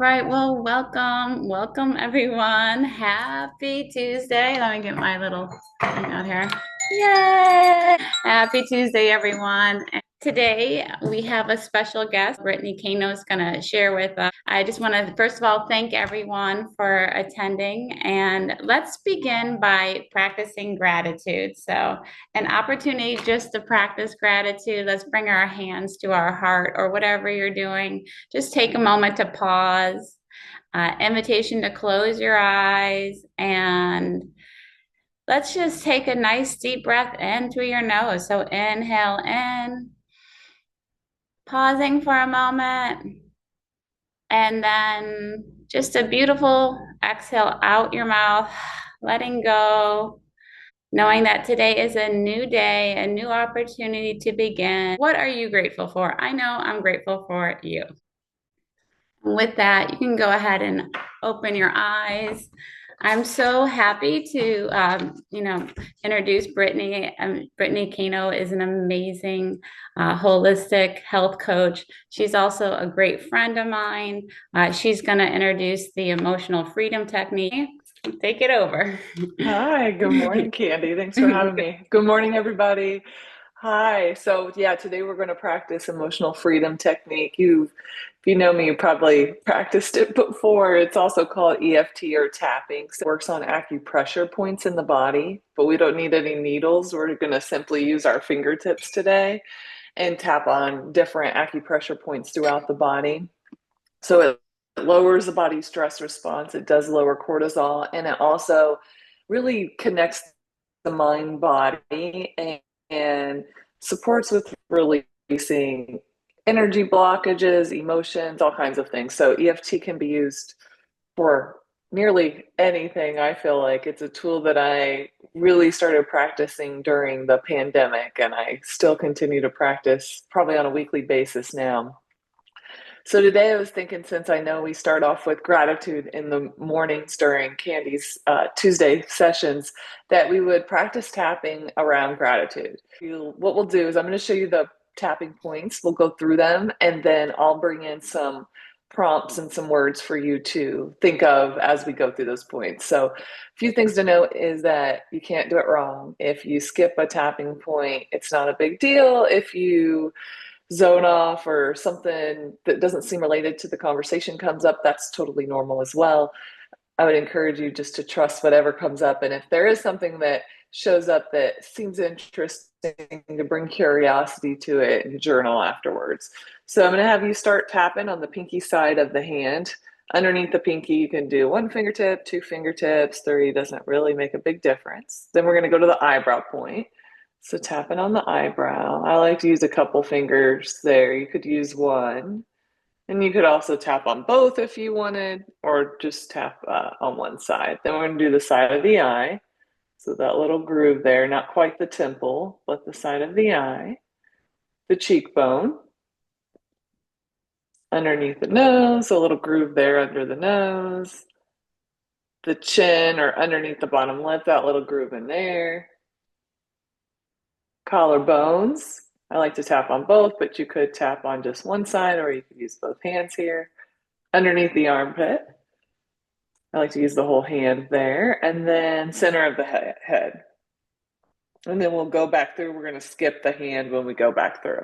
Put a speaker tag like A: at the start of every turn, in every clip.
A: right, well, welcome everyone. Happy Tuesday. Let me get my little thing out here. Yay! Happy Tuesday, everyone. And today we have a special guest. Brittany Cano is going to share with us. I just want to, first of all, thank everyone for attending. And let's begin by practicing gratitude. So, an opportunity just to practice gratitude. Let's bring our hands to our heart or whatever you're doing. Just take a moment to pause. Invitation to close your eyes and let's just take a nice deep breath in through your nose. So inhale in, pausing for a moment, and then just a beautiful exhale out your mouth, letting go, knowing that today is a new day, a new opportunity to begin. What are you grateful for? I know I'm grateful for you. With that, you can go ahead and open your eyes. I'm so happy to, introduce Brittany. Brittany Cano is an amazing holistic health coach. She's also a great friend of mine. She's going to introduce the emotional freedom technique. Take it over.
B: Hi, good morning, Candy. Thanks for having me. Good morning, everybody. Hi. So, yeah, today we're going to practice emotional freedom technique. If you know me, you probably practiced it before. It's also called EFT or tapping. So it works on acupressure points in the body, but we don't need any needles. We're going to simply use our fingertips today and tap on different acupressure points throughout the body. So it lowers the body's stress response. It does lower cortisol, and it also really connects the mind body and supports with releasing energy blockages, emotions, all kinds of things. So EFT can be used for nearly anything. I feel like it's a tool that I really started practicing during the pandemic, and I still continue to practice probably on a weekly basis now. So today I was thinking, since I know we start off with gratitude in the mornings during Candi's Tuesday sessions, that we would practice tapping around gratitude. What we'll do is I'm going to show you the tapping points. We'll go through them, and then I'll bring in some prompts and some words for you to think of as we go through those points. So a few things to note is that you can't do it wrong. If you skip a tapping point, it's not a big deal. If you zone off or something that doesn't seem related to the conversation comes up, that's totally normal as well. I would encourage you just to trust whatever comes up. And if there is something that shows up that seems interesting, to bring curiosity to it and journal afterwards. So I'm going to have you start tapping on the pinky side of the hand. Underneath the pinky, you can do one fingertip, two fingertips, three doesn't really make a big difference. Then we're going to go to the eyebrow point. So tapping on the eyebrow. I like to use a couple fingers there. You could use one. And you could also tap on both if you wanted, or just tap on one side. Then we're going to do the side of the eye. So that little groove there, not quite the temple, but the side of the eye. The cheekbone. Underneath the nose, a little groove there under the nose. The chin or underneath the bottom lip, that little groove in there. Collarbones. I like to tap on both, but you could tap on just one side or you could use both hands here. Underneath the armpit. I like to use the whole hand there. And then center of the head. And then we'll go back through. We're going to skip the hand when we go back through.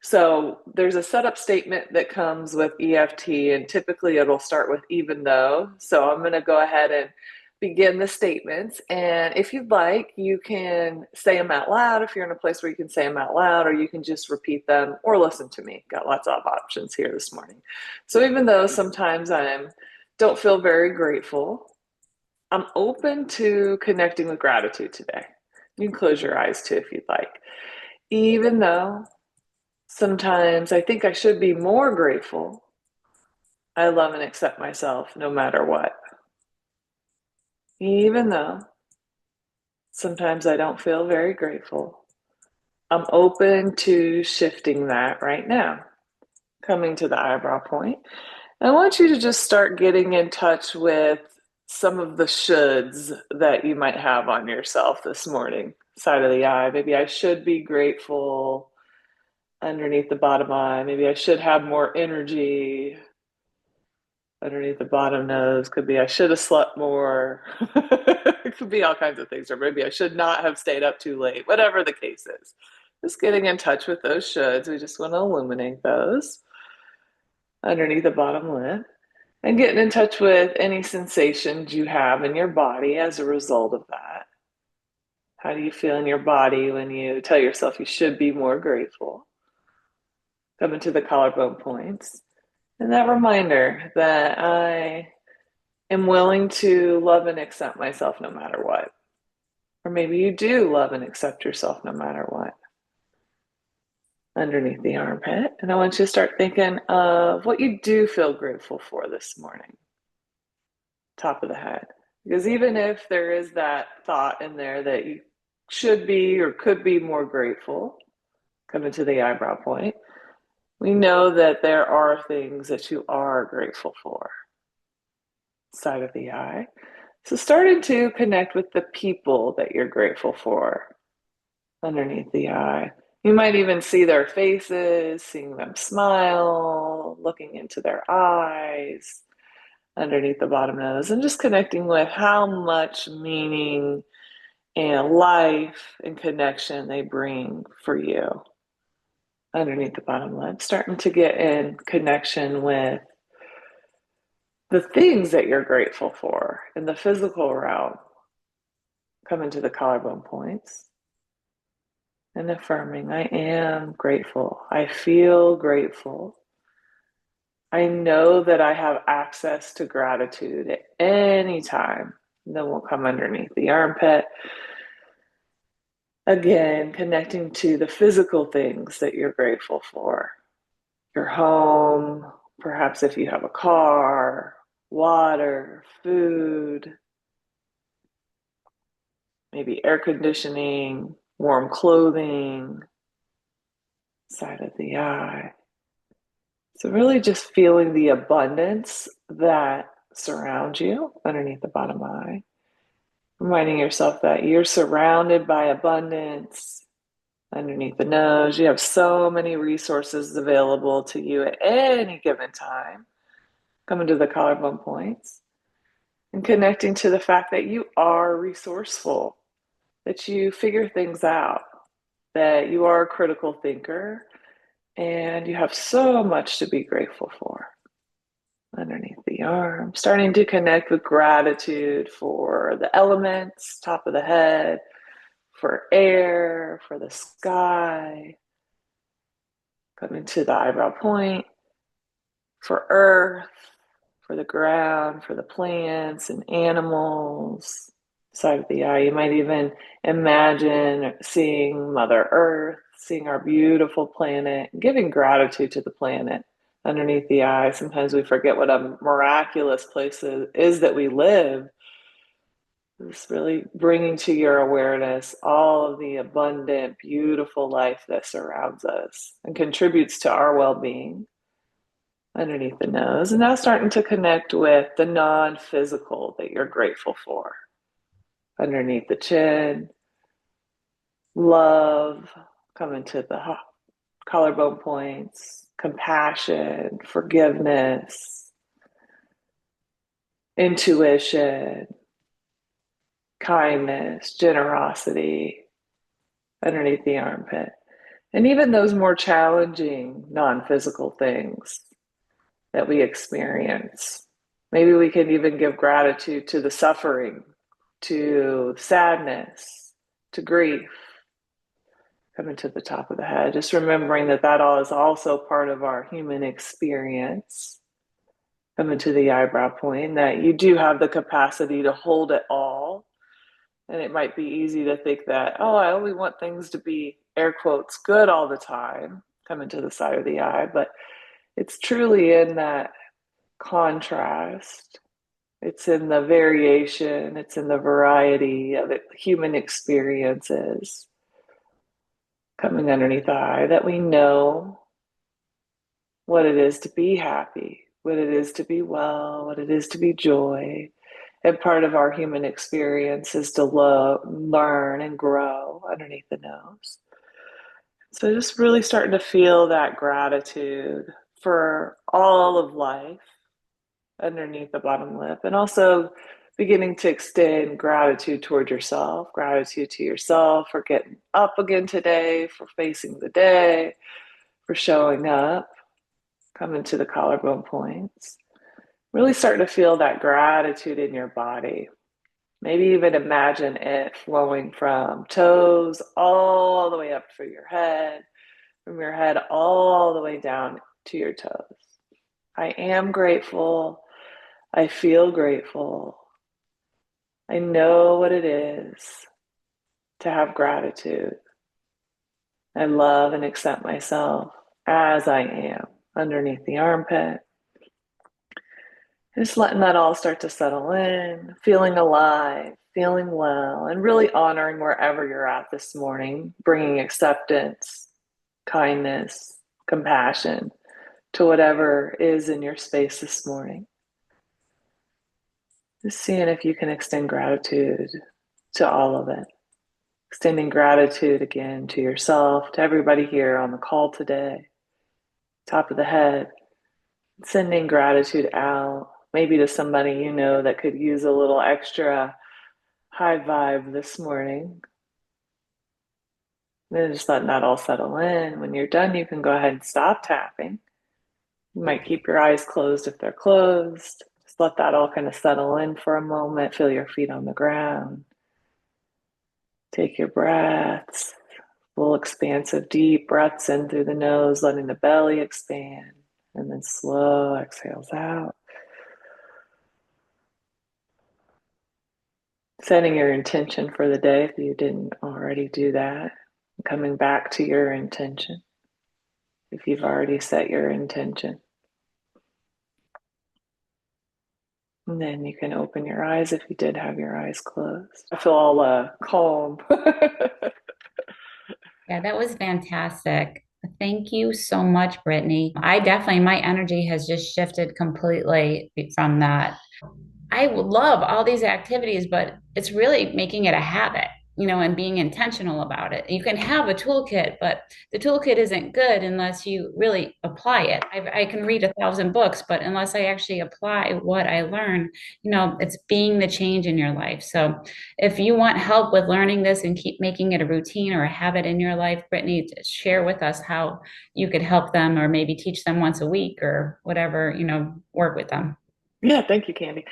B: So there's a setup statement that comes with EFT, and typically it'll start with even though. So I'm going to go ahead and begin the statements. And if you'd like, you can say them out loud if you're in a place where you can say them out loud, or you can just repeat them or listen to me. Got lots of options here this morning. So even though sometimes I don't feel very grateful, I'm open to connecting with gratitude today. You can close your eyes too if you'd like. Even though sometimes I think I should be more grateful, I love and accept myself no matter what. Even though sometimes I don't feel very grateful, I'm open to shifting that right now. Coming to the eyebrow point, I want you to just start getting in touch with some of the shoulds that you might have on yourself this morning. Side of the eye, maybe I should be grateful. Underneath the bottom eye, maybe I should have more energy. Underneath the bottom nose could be I should have slept more. It could be all kinds of things, or maybe I should not have stayed up too late, whatever the case is. Just getting in touch with those shoulds. We just want to illuminate those underneath the bottom lip and getting in touch with any sensations you have in your body as a result of that. How do you feel in your body when you tell yourself you should be more grateful? Coming to the collarbone points. And that reminder that I am willing to love and accept myself no matter what. Or maybe you do love and accept yourself no matter what. Underneath the armpit. And I want you to start thinking of what you do feel grateful for this morning. Top of the head. Because even if there is that thought in there that you should be or could be more grateful, coming to the eyebrow point, we know that there are things that you are grateful for. Side of the eye. So starting to connect with the people that you're grateful for underneath the eye. You might even see their faces, seeing them smile, looking into their eyes underneath the bottom nose, and just connecting with how much meaning and life and connection they bring for you underneath the bottom lip. Starting to get in connection with the things that you're grateful for in the physical realm. Coming to the collarbone points and affirming, I am grateful. I feel grateful. I know that I have access to gratitude at any time. And then we'll come underneath the armpit. Again, connecting to the physical things that you're grateful for. Your home, perhaps if you have a car, water, food, maybe air conditioning, warm clothing, side of the eye. So really just feeling the abundance that surrounds you underneath the bottom eye. Reminding yourself that you're surrounded by abundance underneath the nose. You have so many resources available to you at any given time. Coming to the collarbone points and connecting to the fact that you are resourceful, that you figure things out, that you are a critical thinker, and you have so much to be grateful for. Underneath the arm, starting to connect with gratitude for the elements, top of the head, for air, for the sky, coming to the eyebrow point, for earth, for the ground, for the plants and animals. Side of the eye, you might even imagine seeing Mother Earth, seeing our beautiful planet, giving gratitude to the planet underneath the eye. Sometimes we forget what a miraculous place it is that we live. It's really bringing to your awareness all of the abundant, beautiful life that surrounds us and contributes to our well-being underneath the nose. And now starting to connect with the non-physical that you're grateful for underneath the chin. Love, coming to the collarbone points, compassion, forgiveness, intuition, kindness, generosity underneath the armpit. And even those more challenging non-physical things that we experience. Maybe we can even give gratitude to the suffering, to sadness, to grief. Coming to the top of the head, just remembering that that all is also part of our human experience. Coming to the eyebrow point, that you do have the capacity to hold it all. And it might be easy to think that, oh, I only want things to be, air quotes, good all the time. Coming to the side of the eye. But it's truly in that contrast. It's in the variation. It's in the variety of human experiences coming underneath the eye that we know what it is to be happy, what it is to be well, what it is to be joy. And part of our human experience is to learn and grow underneath the nose. So just really starting to feel that gratitude for all of life, underneath the bottom lip. And also beginning to extend gratitude toward yourself, gratitude to yourself for getting up again today, for facing the day, for showing up, coming to the collarbone points. Really start to feel that gratitude in your body. Maybe even imagine it flowing from toes all the way up through your head, from your head all the way down to your toes. I am grateful. I feel grateful. I know what it is to have gratitude. I love and accept myself as I am underneath the armpit. Just letting that all start to settle in, feeling alive, feeling well, and really honoring wherever you're at this morning, bringing acceptance, kindness, compassion to whatever is in your space this morning. Just seeing if you can extend gratitude to all of it. Extending gratitude again to yourself, to everybody here on the call today, top of the head. Sending gratitude out, maybe to somebody you know that could use a little extra high vibe this morning. Then just letting that all settle in. When you're done, you can go ahead and stop tapping. You might keep your eyes closed if they're closed. Just let that all kind of settle in for a moment. Feel your feet on the ground. Take your breaths, full expansive deep breaths in through the nose, letting the belly expand, and then slow exhales out. Setting your intention for the day if you didn't already do that. Coming back to your intention if you've already set your intention. And then you can open your eyes if you did have your eyes closed. I feel all calm.
A: Yeah, that was fantastic. Thank you so much, Brittany. I definitely, my energy has just shifted completely from that. I would love all these activities, but it's really making it a habit, and being intentional about it. You can have a toolkit, but the toolkit isn't good unless you really apply it. I can read 1,000 books, but unless I actually apply what I learn, it's being the change in your life. So if you want help with learning this and keep making it a routine or a habit in your life, Brittany, share with us how you could help them or maybe teach them once a week or whatever, work with them.
B: Yeah, thank you, Candi.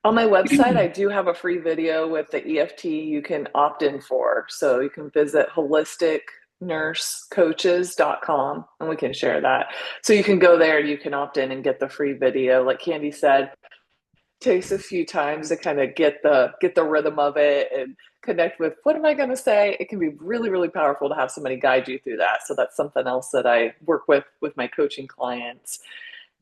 B: On my website, I do have a free video with the EFT you can opt in for. So you can visit holisticnursecoaches.com and we can share that. So you can go there and you can opt in and get the free video. Like Candi said, takes a few times to kind of get the rhythm of it and connect with what am I going to say. It can be really, really powerful to have somebody guide you through that. So that's something else that I work with my coaching clients.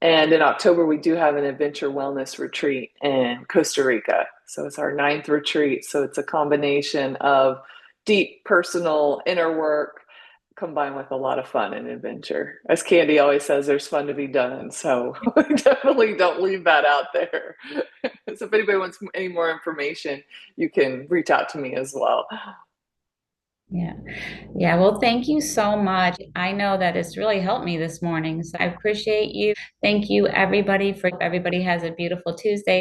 B: And in October, we do have an adventure wellness retreat in Costa Rica. So it's our ninth retreat. So it's a combination of deep personal inner work combined with a lot of fun and adventure. As Candi always says, there's fun to be done. So definitely don't leave that out there. So if anybody wants any more information, you can reach out to me as well.
A: Yeah. Yeah. Well, thank you so much. I know that it's really helped me this morning. So I appreciate you. Thank you, everybody, for everybody has a beautiful Tuesday.